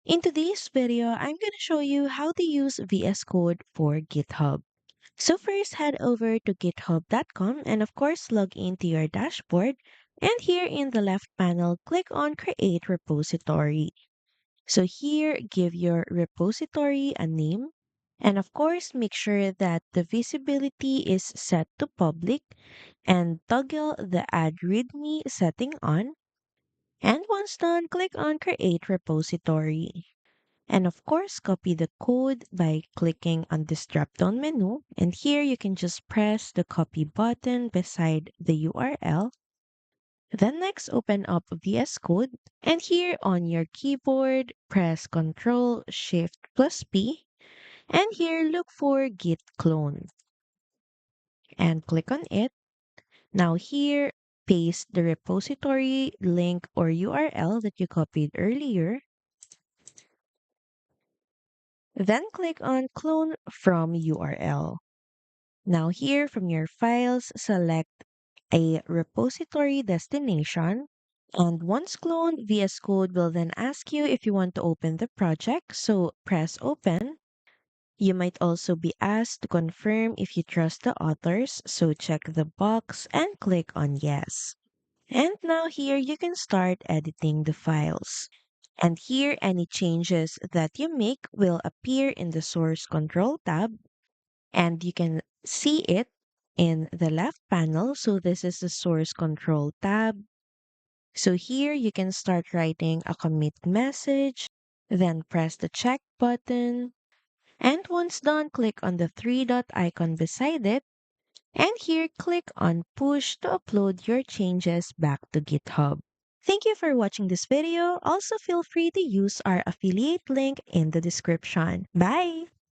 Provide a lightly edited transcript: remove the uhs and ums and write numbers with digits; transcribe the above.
In today's video, I'm going to show you how to use VS Code for GitHub. So first head over to github.com and of course log into your dashboard. And here in the left panel, click on Create Repository. So here, give your repository a name. And of course, make sure that the visibility is set to public and toggle the Add README setting on. And once done, click on Create Repository. And of course, copy the code by clicking on this drop-down menu. And here you can just press the copy button beside the URL. Then next, open up VS Code. And here on your keyboard, press Ctrl Shift plus P. And here, look for Git clone. And click on it. Now here, paste the repository link or URL that you copied earlier. Then click on Clone from URL. Now here from your files, select a repository destination. And once cloned, VS Code will then ask you if you want to open the project. So press open. You might also be asked to confirm if you trust the authors. So check the box and click on yes. And now here you can start editing the files. And here any changes that you make will appear in the source control tab and you can see it in the left panel. So this is the source control tab. So here you can start writing a commit message, then press the check button. And once done, click on the three dot icon beside it. And here click on push to upload your changes back to GitHub. Thank you for watching this video. Also feel free to use our affiliate link in the description. Bye!